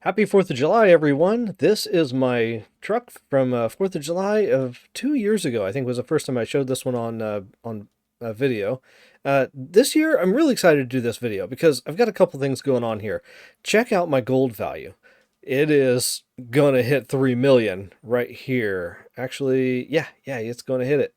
Happy 4th of July, everyone. This is my truck from 4th of July of 2 years ago. I think was the first time I showed this one on video. This year, I'm really excited to do this video because I've got a couple things going on here. Check out my gold value. It is going to hit 3 million right here. Actually, yeah, it's going to hit it.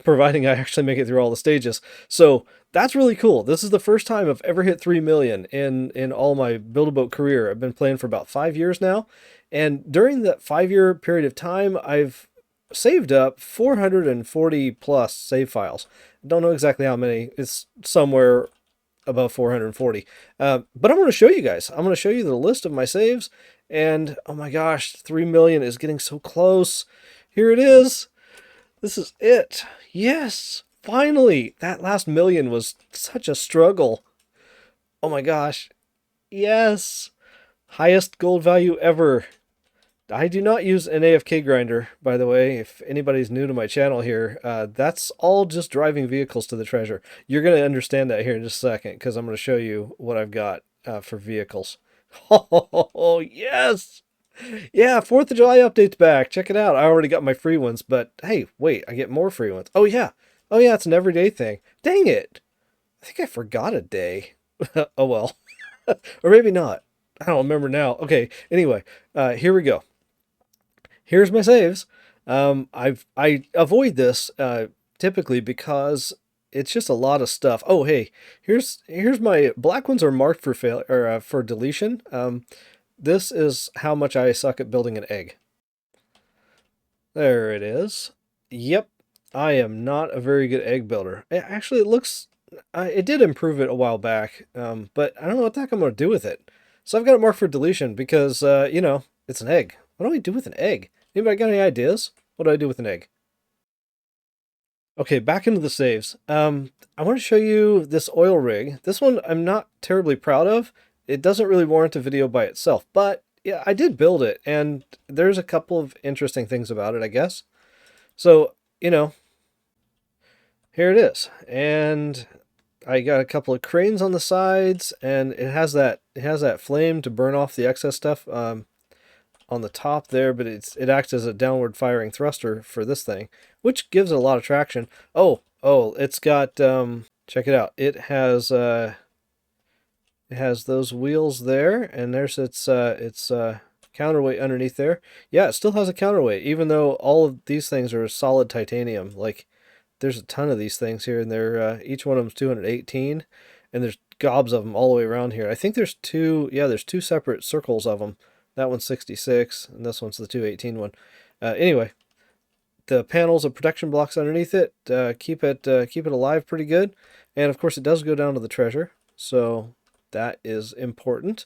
Providing I actually make it through all the stages. So that's really cool. This is the first time I've ever hit 3 million in all my Build-A-Boat career. I've been playing for about 5 years now. And during that 5 year period of time, I've saved up 440 plus save files. Don't know exactly how many. It's somewhere above 440. But I'm going to show you guys. I'm going to show you the list of my saves. And oh my gosh, 3 million is getting so close. Here it is. This is it. Yes, finally. That last million was such a struggle. Oh my gosh. Yes. Highest gold value ever. I do not use an AFK grinder, by the way. If anybody's new to my channel here, that's all just driving vehicles to the treasure. You're going to understand that here in just a second because I'm going to show you what I've got for vehicles. Oh, yes. Yeah, 4th of July update's back. Check it out. I already got my free ones, but hey, wait, I get more free ones. Oh, yeah. Oh, yeah, it's an everyday thing. Dang it. I think I forgot a day. Oh, well. Or maybe not. I don't remember now. Okay, anyway, here we go. Here's my saves. I avoid this typically because it's just a lot of stuff. Oh, hey, here's my black ones are marked for fail or for deletion. This is how much I suck at building an egg. There it is. Yep, I am not a very good egg builder. Actually, it looks... it did improve it a while back, but I don't know what the heck I'm going to do with it. So I've got it marked for deletion because, you know, it's an egg. What do I do with an egg? Anybody got any ideas? What do I do with an egg? Okay, back into the saves. I want to show you this oil rig. This one I'm not terribly proud of. It doesn't really warrant a video by itself, but yeah, I did build it, and there's a couple of interesting things about it, I guess. So, you know, here it is. And I got a couple of cranes on the sides, and it has that flame to burn off the excess stuff on the top there, but it acts as a downward firing thruster for this thing, which gives it a lot of traction. Oh, it's got check it out. It has those wheels there, and there's its counterweight underneath there. Yeah, it still has a counterweight, even though all of these things are solid titanium. Like, there's a ton of these things here, and they're each one of them's 218, and there's gobs of them all the way around here. I think there's two separate circles of them. That one's 66, and this one's the 218 one. Anyway, the panels of protection blocks underneath it keep it alive pretty good, and of course it does go down to the treasure, so that is important.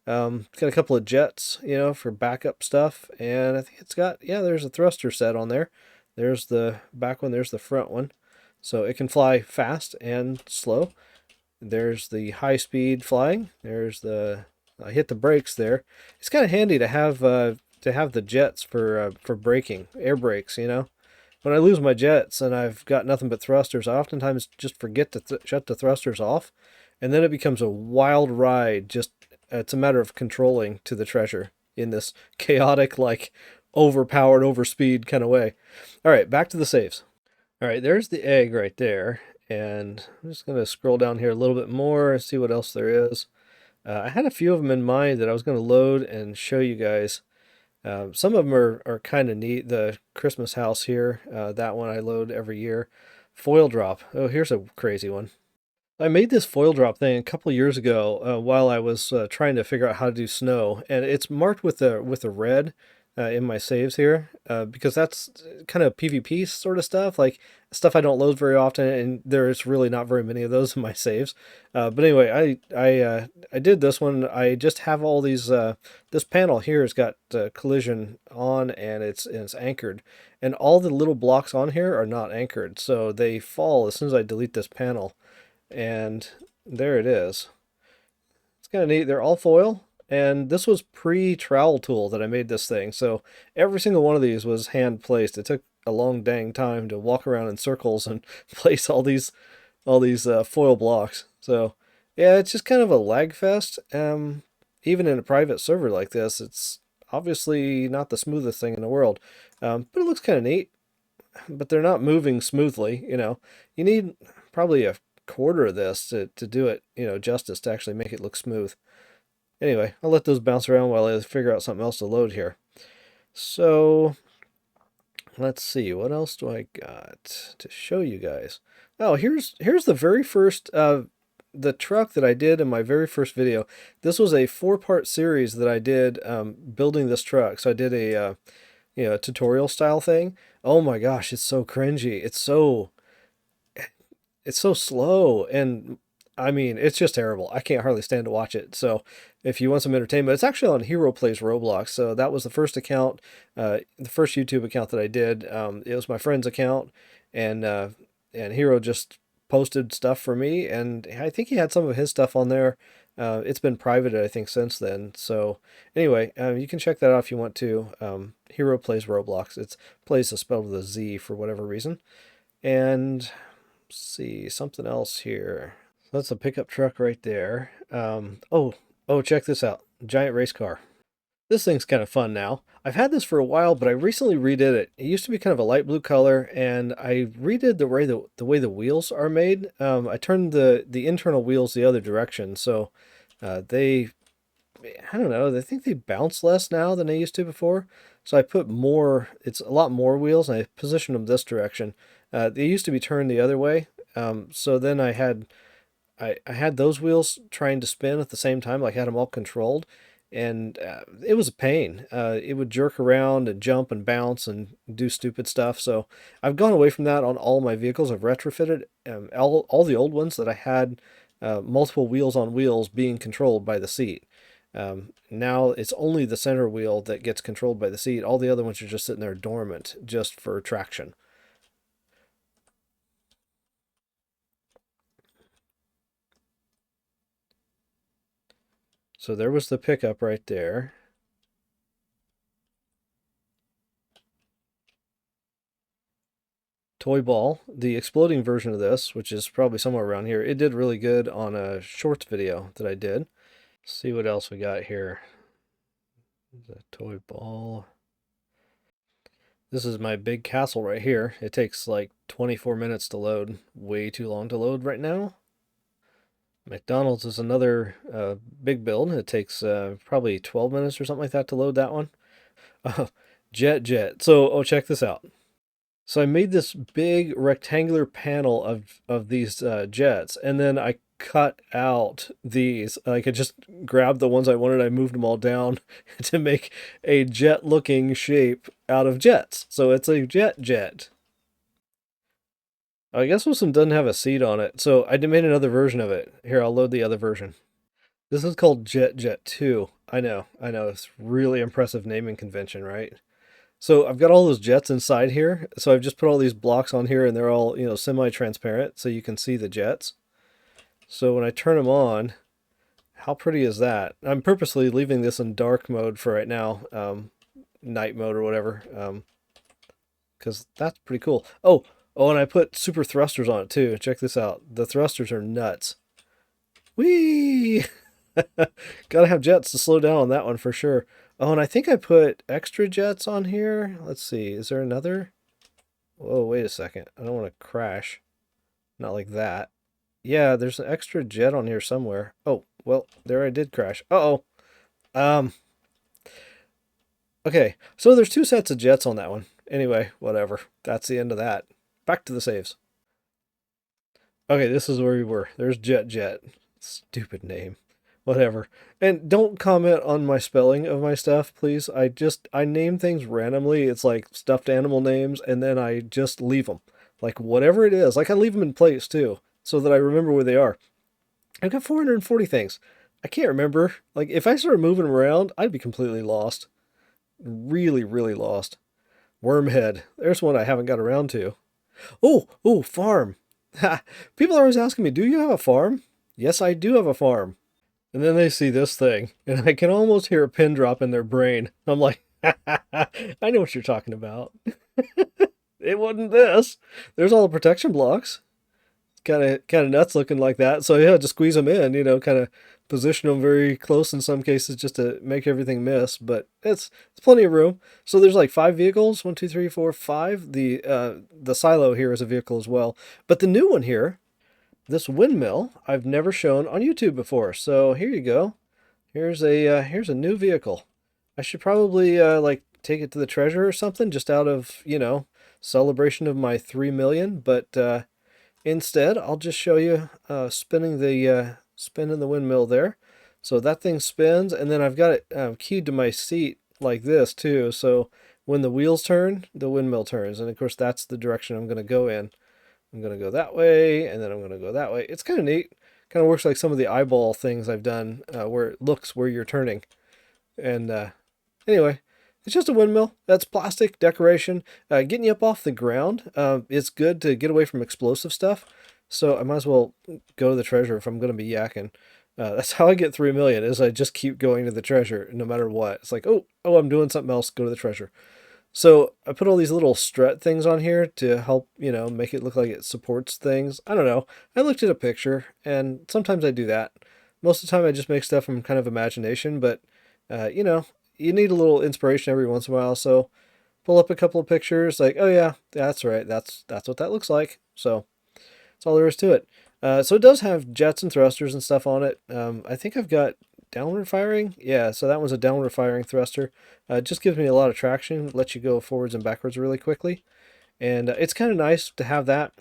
Got a couple of jets, you know, for backup stuff, and I think it's got, yeah, there's a thruster set on there. There's the back one, there's the front one, so it can fly fast and slow. There's the high speed flying. There's the I hit the brakes there. It's kind of handy to have the jets for braking, air brakes, you know. When I lose my jets and I've got nothing but thrusters, I oftentimes just forget to shut the thrusters off, and then it becomes a wild ride. Just it's a matter of controlling to the treasure in this chaotic, like, overpowered, overspeed kind of way. All right, back to the saves. All right, there's the egg right there, and I'm just going to scroll down here a little bit more and see what else there is. I had a few of them in mind that I was going to load and show you guys. Some of them are kind of neat. The Christmas house here, that one I load every year. Foil drop. Oh, here's a crazy one. I made this foil drop thing a couple of years ago while I was trying to figure out how to do snow, and it's marked with a red in my saves here because that's kind of PvP sort of stuff, like stuff I don't load very often, and there's really not very many of those in my saves. But anyway, I did this one. I just have all these. This panel here has got collision on, and it's anchored, and all the little blocks on here are not anchored, so they fall as soon as I delete this panel. And there it is. It's kind of neat. They're all foil. And this was pre-trowel tool that I made this thing. So every single one of these was hand placed. It took a long dang time to walk around in circles and place all these foil blocks. So yeah, it's just kind of a lag fest. even in a private server like this, it's obviously not the smoothest thing in the world. But it looks kind of neat. But they're not moving smoothly, you know. You need probably a quarter of this to do it, you know, justice, to actually make it look smooth. Anyway, I'll let those bounce around while I figure out something else to load here. So let's see, what else do I got to show you guys? Oh, here's the very first the truck that I did in my very first video. This was a 4-part series that I did building this truck. So I did a you know, tutorial style thing. Oh my gosh, it's so cringy. It's so slow, and I mean, it's just terrible. I can't hardly stand to watch it. So if you want some entertainment, it's actually on Hero Plays Roblox. So that was the first account, the first YouTube account that I did. It was my friend's account, and Hero just posted stuff for me, and I think he had some of his stuff on there. It's been privated, I think, since then. So anyway, you can check that out if you want to. Hero Plays Roblox. It's plays is spelled with a Z for whatever reason. And let's see, something else here. So that's a pickup truck right there. Oh, check this out. Giant race car. This thing's kind of fun now. I've had this for a while, but I recently redid it. It used to be kind of a light blue color, and I redid the way the wheels are made. I turned the internal wheels the other direction, so they, I don't know, I think they bounce less now than they used to before. So I put more, it's a lot more wheels, and I positioned them this direction. They used to be turned the other way, so then I had those wheels trying to spin at the same time, like I had them all controlled, and it was a pain. It would jerk around and jump and bounce and do stupid stuff. So I've gone away from that on all my vehicles. I've retrofitted all the old ones that I had multiple wheels on wheels being controlled by the seat. Now it's only the center wheel that gets controlled by the seat. All the other ones are just sitting there dormant just for traction. So there was the pickup right there. Toy Ball, the exploding version of this, which is probably somewhere around here. It did really good on a shorts video that I did. Let's see what else we got here. The Toy Ball. This is my big castle right here. It takes like 24 minutes to load. Way too long to load right now. McDonald's is another big build. It takes probably 12 minutes or something like that to load that one. Jet. So, oh, check this out. So I made this big rectangular panel of these jets, and then I cut out these. Like I just grabbed the ones I wanted, I moved them all down to make a jet-looking shape out of jets. So it's a jet. I guess this one doesn't have a seat on it, so I made another version of it. Here, I'll load the other version. This is called Jet 2. I know, it's really impressive naming convention, right? So I've got all those jets inside here, so I've just put all these blocks on here, and they're all, you know, semi-transparent, so you can see the jets. So when I turn them on, how pretty is that? I'm purposely leaving this in dark mode for right now, night mode or whatever, because that's pretty cool. Oh, and I put super thrusters on it too. Check this out. The thrusters are nuts. Whee! Gotta have jets to slow down on that one for sure. Oh, and I think I put extra jets on here. Let's see. Is there another? Whoa, wait a second. I don't want to crash. Not like that. Yeah, there's an extra jet on here somewhere. Oh, well, there I did crash. Uh-oh. Okay, so there's 2 sets of jets on that one. Anyway, whatever. That's the end of that. Back to the saves. Okay, this is where we were. There's Jet. Stupid name. Whatever. And don't comment on my spelling of my stuff, please. I name things randomly. It's like stuffed animal names, and then I just leave them. Like whatever it is. Like I leave them in place too, so that I remember where they are. I've got 440 things. I can't remember. Like if I started moving them around, I'd be completely lost. Really, really lost. Wormhead. There's one I haven't got around to. Oh, farm. People are always asking me, do you have a farm? Yes, I do have a farm. And then they see this thing, and I can almost hear a pin drop in their brain. I'm like, I know what you're talking about. It wasn't this. There's all the protection blocks. Kind of nuts looking like that. So yeah, just squeeze them in, you know, kind of position them very close in some cases just to make everything miss, but it's plenty of room. So there's like 5 vehicles, 1, 2, 3, 4, 5. The silo here is a vehicle as well. But the new one here, this windmill, I've never shown on YouTube before. So here you go. Here's a new vehicle. I should probably like take it to the treasure or something, just out of, celebration of my 3 million. But instead, I'll just show you spinning the windmill there. So that thing spins, and then I've got it keyed to my seat like this too. So when the wheels turn, the windmill turns, and of course that's the direction I'm going to go in. I'm going to go that way, and then I'm going to go that way. It's kind of neat. Kind of works like some of the eyeball things I've done, where it looks where you're turning. And anyway, it's just a windmill. That's plastic decoration. Getting you up off the ground. It's good to get away from explosive stuff. So I might as well go to the treasure if I'm going to be yakking. That's how I get 3 million, is I just keep going to the treasure no matter what. It's like, oh, I'm doing something else. Go to the treasure. So I put all these little strut things on here to help, make it look like it supports things. I don't know. I looked at a picture, and sometimes I do that. Most of the time I just make stuff from kind of imagination, but, you need a little inspiration every once in a while. So pull up a couple of pictures like, oh yeah, that's right. That's what that looks like. So that's all there is to it. So it does have jets and thrusters and stuff on it. I think I've got downward firing. Yeah, so that one's a downward firing thruster. It just gives me a lot of traction, lets you go forwards and backwards really quickly. And it's kind of nice to have that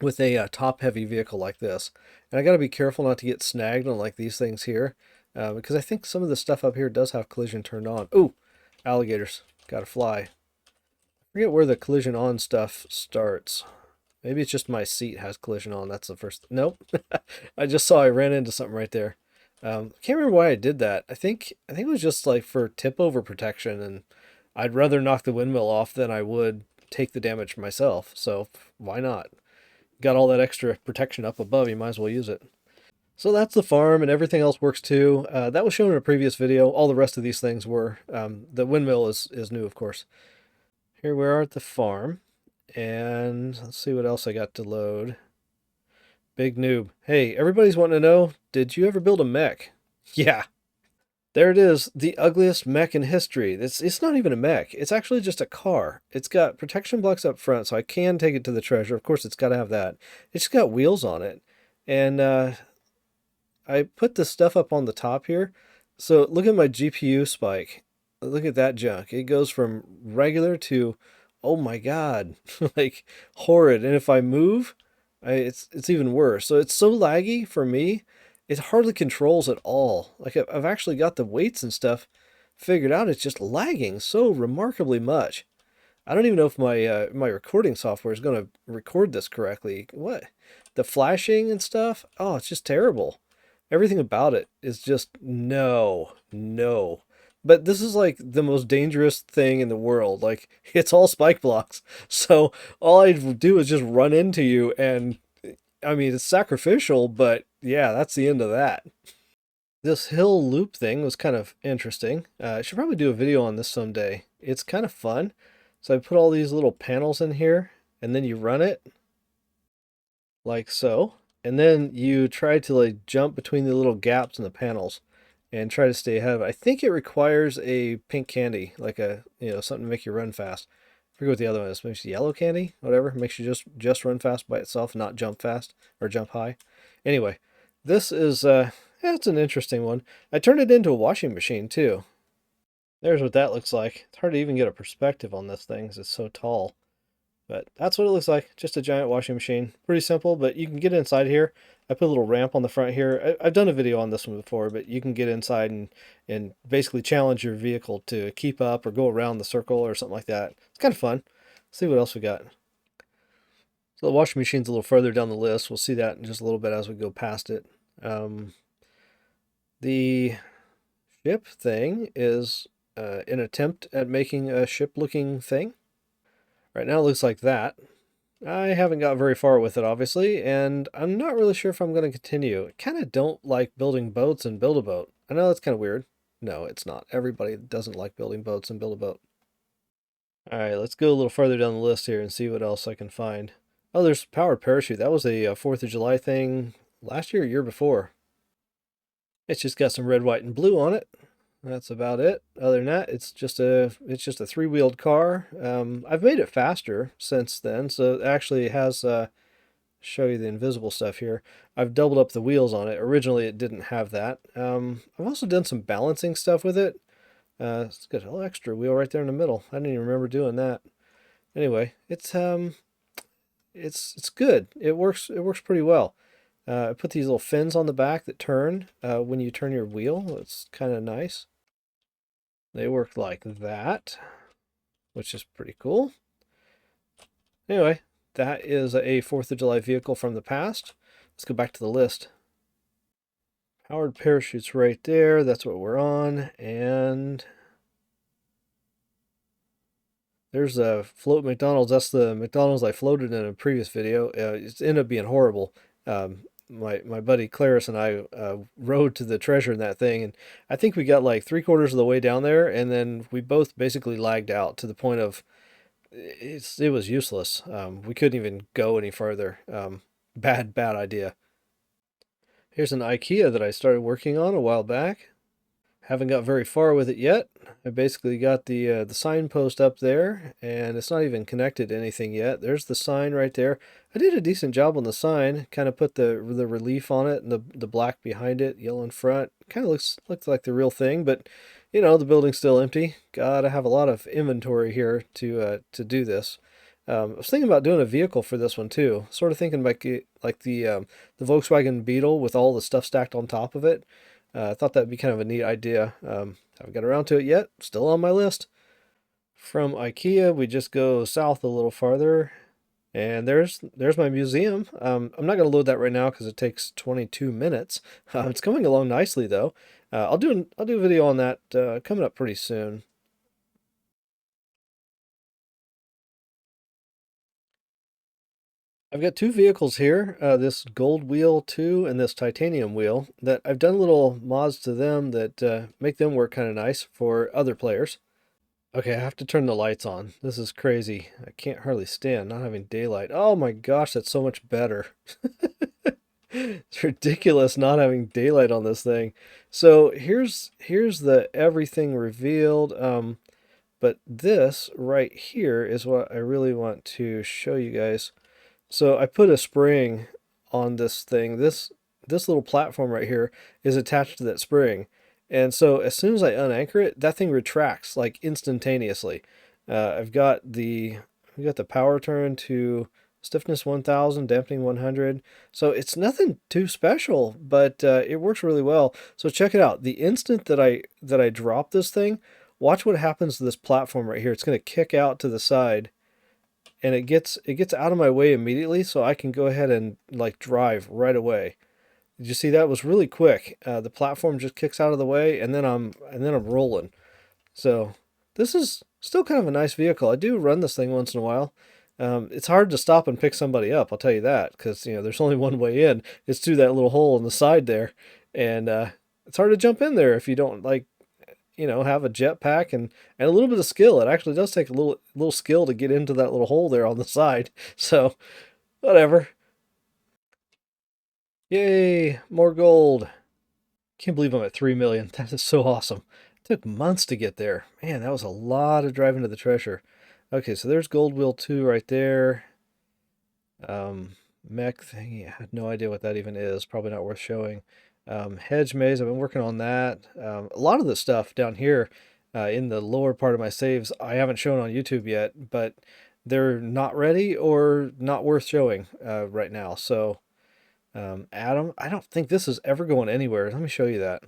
with a top-heavy vehicle like this. And I got to be careful not to get snagged on like these things here, because I think some of the stuff up here does have collision turned on. Ooh, alligators. Got to fly. I forget where the collision on stuff starts. Maybe it's just my seat has collision on. That's the first. Nope. I just saw I ran into something right there. Can't remember why I did that. I think it was just like for tip over protection, and I'd rather knock the windmill off than I would take the damage myself. So why not? Got all that extra protection up above, you might as well use it. So that's the farm, and everything else works too. That was shown in a previous video. All the rest of these things were. The windmill is new, of course. Here we are at the farm, and let's see what else I got to load. Big noob. Hey, everybody's wanting to know, did you ever build a mech? Yeah. There it is, the ugliest mech in history. It's not even a mech. It's actually just a car. It's got protection blocks up front, so I can take it to the treasure. Of course, it's got to have that. It's just got wheels on it. And I put the stuff up on the top here. So look at my GPU spike. Look at that junk. It goes from regular to, oh my God, like horrid. And if I move, it's even worse. So it's so laggy for me. It hardly controls at all. Like I've actually got the weights and stuff figured out. It's just lagging so remarkably much. I don't even know if my recording software is going to record this correctly. What? The flashing and stuff? Oh, it's just terrible. Everything about it is just no, no. But this is like the most dangerous thing in the world. Like it's all spike blocks. So all I do is just run into you, and I mean, it's sacrificial, but yeah, that's the end of that. This hill loop thing was kind of interesting. I should probably do a video on this someday. It's kind of fun. So I put all these little panels in here, and then you run it like so. And then you try to like jump between the little gaps in the panels and try to stay ahead of it. I think it requires a pink candy, like a, something to make you run fast. I forget what the other one is. Maybe it's yellow candy, whatever. Makes you just run fast by itself, not jump fast or jump high. Anyway, this is it's an interesting one. I turned it into a washing machine too. There's what that looks like. It's hard to even get a perspective on this thing because it's so tall. But that's what it looks like. Just a giant washing machine. Pretty simple, but you can get inside here. I put a little ramp on the front here. I've done a video on this one before, but you can get inside and basically challenge your vehicle to keep up or go around the circle or something like that. It's kind of fun. Let's see what else we got. So the washing machine's a little further down the list. We'll see that in just a little bit as we go past it. The ship thing is an attempt at making a ship-looking thing. Right now it looks like that. I haven't got very far with it, obviously, and I'm not really sure if I'm going to continue. I kind of don't like building boats and build a boat. I know that's kind of weird. No, it's not. Everybody doesn't like building boats and build a boat. All right, let's go a little further down the list here and see what else I can find. Oh, there's powered parachute. That was a 4th of July thing last year or year before. It's just got some red, white, and blue on it. That's about it. Other than that, it's just a three-wheeled car. I've made it faster since then, so it actually has show you the invisible stuff here. I've doubled up the wheels on it. Originally, it didn't have that. I've also done some balancing stuff with it. It's got a little extra wheel right there in the middle. I didn't even remember doing that. Anyway, it's good. It works pretty well. I put these little fins on the back that turn when you turn your wheel. It's kind of nice. They work like that, which is pretty cool. Anyway, that is a 4th of July vehicle from the past. Let's go back to the list. Powered parachutes right there. That's what we're on. And there's a float McDonald's. That's the McDonald's I floated in a previous video. It ended up being horrible. My buddy Claris and I rode to the treasure in that thing, and I think we got like 3/4 of the way down there, and then we both basically lagged out to the point of it was useless. We couldn't even go any further. Bad idea. Here's an IKEA that I started working on a while back. Haven't got very far with it yet. I basically got the signpost up there, and it's not even connected to anything yet. There's the sign right there. I did a decent job on the sign. Kind of put the relief on it and the black behind it, yellow in front. Kind of looks like the real thing, but you know the building's still empty. Gotta have a lot of inventory here to do this. I was thinking about doing a vehicle for this one too. Sort of thinking like the Volkswagen Beetle with all the stuff stacked on top of it. I thought that'd be kind of a neat idea. Haven't got around to it yet. Still on my list. From IKEA, we just go south a little farther, and there's my museum. I'm not going to load that right now because it takes 22 minutes. It's coming along nicely though. I'll do a video on that coming up pretty soon. I've got two vehicles here, this gold wheel 2 and this titanium wheel, that I've done little mods to them that make them work kind of nice for other players. Okay, I have to turn the lights on. This is crazy. I can't hardly stand not having daylight. Oh my gosh, that's so much better. It's ridiculous not having daylight on this thing. So here's the everything revealed. But this right here is what I really want to show you guys. So I put a spring on this thing. This little platform right here is attached to that spring. And so as soon as I unanchor it, that thing retracts like instantaneously. I've got the power turn to stiffness 1000, dampening 100. So it's nothing too special, but it works really well. So check it out. The instant that I drop this thing, watch what happens to this platform right here. It's going to kick out to the side, and it gets out of my way immediately, so I can go ahead and like drive right away. Did you see that? It was really quick. The platform just kicks out of the way, and then I'm rolling. So this is still kind of a nice vehicle. I do run this thing once in a while. It's hard to stop and pick somebody up, I'll tell you that, because there's only one way in. It's through that little hole in the side there, and it's hard to jump in there if you don't have a jetpack and a little bit of skill. It actually does take a little skill to get into that little hole there on the side. So whatever. Yay, more gold. Can't believe I'm at 3 million. That is so awesome. It took months to get there. Man, that was a lot of driving to the treasure. Okay, so there's gold wheel 2 right there. Mech thing, I had no idea what that even is. Probably not worth showing. Hedge maze, I've been working on that. A lot of the stuff down here in the lower part of my saves I haven't shown on YouTube yet, but they're not ready or not worth showing right now. So Adam, I don't think this is ever going anywhere. Let me show you that.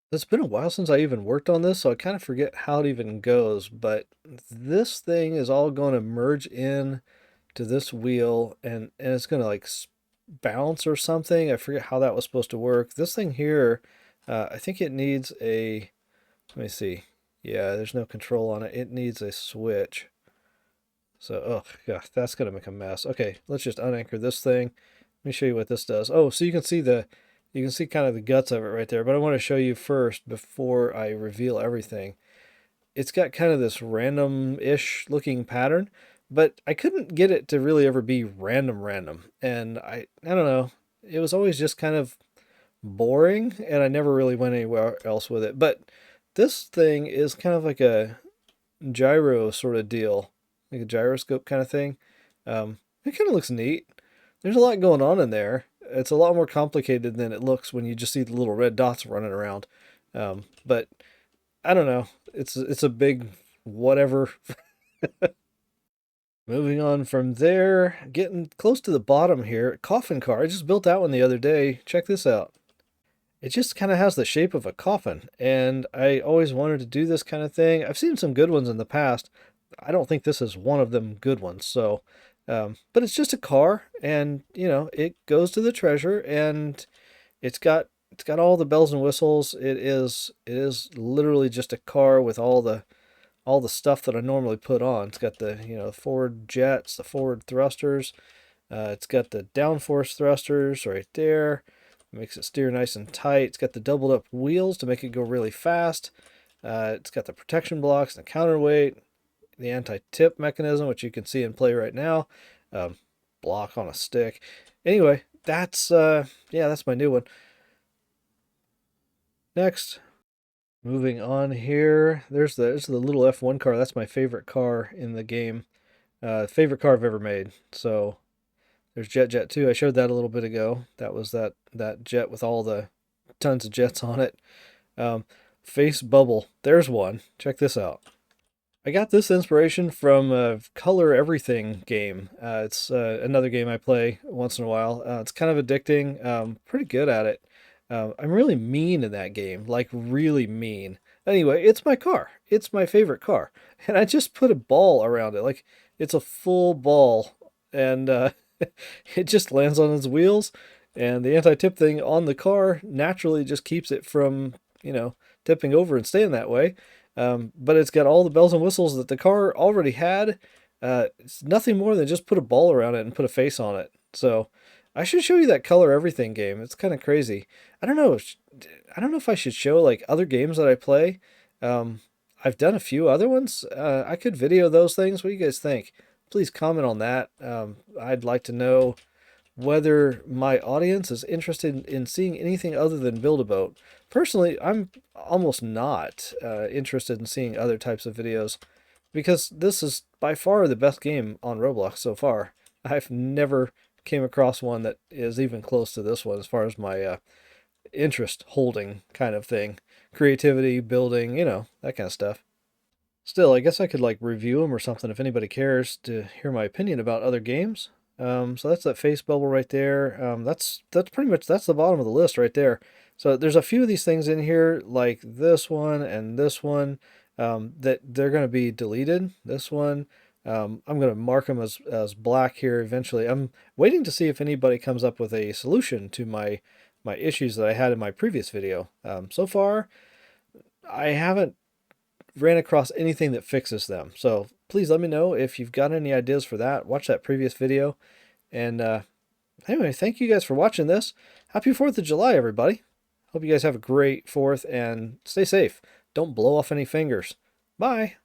It's been a while since I even worked on this, so I kind of forget how it even goes, but this thing is all going to merge in to this wheel, and it's going to like bounce or something. I forget how that was supposed to work. This thing here, I think it needs a, let me see. Yeah, there's no control on it. It needs a switch. So, oh, yeah, that's going to make a mess. Okay, let's just unanchor this thing. Let me show you what this does. Oh, so you can see kind of the guts of it right there, but I want to show you first before I reveal everything. It's got kind of this random-ish looking pattern, but I couldn't get it to really ever be random. And I don't know. It was always just kind of boring, and I never really went anywhere else with it. But this thing is kind of like a gyro sort of deal, like a gyroscope kind of thing. It kind of looks neat. There's a lot going on in there. It's a lot more complicated than it looks when you just see the little red dots running around. But I don't know. It's a big whatever. Moving on from there, getting close to the bottom here. Coffin Car. I just built that one the other day. Check this out. It just kind of has the shape of a coffin, and I always wanted to do this kind of thing. I've seen some good ones in the past. I don't think this is one of them good ones. So, but it's just a car, and it goes to the treasure, and it's got all the bells and whistles. It is literally just a car with all the stuff that I normally put on. It's got the forward jets, the forward thrusters. It's got the downforce thrusters right there. Makes it steer nice and tight. It's got the doubled up wheels to make it go really fast. It's got the protection blocks and the counterweight, the anti-tip mechanism, which you can see in play right now. Block on a stick. Anyway, that's my new one. Next, moving on here. There's the little F1 car. That's my favorite car in the game. Favorite car I've ever made. So there's Jet 2. I showed that a little bit ago. That was that jet with all the tons of jets on it. Face bubble. There's one. Check this out. I got this inspiration from a Color Everything game. It's another game I play once in a while. It's kind of addicting. Pretty good at it. I'm really mean in that game, like really mean. Anyway, it's my car. It's my favorite car. And I just put a ball around it. Like, it's a full ball. And it just lands on its wheels. And the anti-tip thing on the car naturally just keeps it from, tipping over and staying that way. But it's got all the bells and whistles that the car already had. It's nothing more than just put a ball around it and put a face on it. So I should show you that Color Everything game. It's kind of crazy. I don't know. I don't know if I should show like other games that I play. I've done a few other ones. I could video those things. What do you guys think? Please comment on that. I'd like to know whether my audience is interested in seeing anything other than Build-A-Boat. Personally, I'm almost not interested in seeing other types of videos because this is by far the best game on Roblox so far. I've never came across one that is even close to this one as far as my interest holding kind of thing. Creativity, building, that kind of stuff. Still, I guess I could like review them or something if anybody cares to hear my opinion about other games. So that's that face bubble right there. That's pretty much, that's the bottom of the list right there. So there's a few of these things in here, like this one and this one, that they're going to be deleted. This one, I'm going to mark them as black here eventually. I'm waiting to see if anybody comes up with a solution to my issues that I had in my previous video. So far, I haven't ran across anything that fixes them. So please let me know if you've got any ideas for that. Watch that previous video. And anyway, thank you guys for watching this. Happy 4th of July, everybody. Hope you guys have a great 4th and stay safe. Don't blow off any fingers. Bye.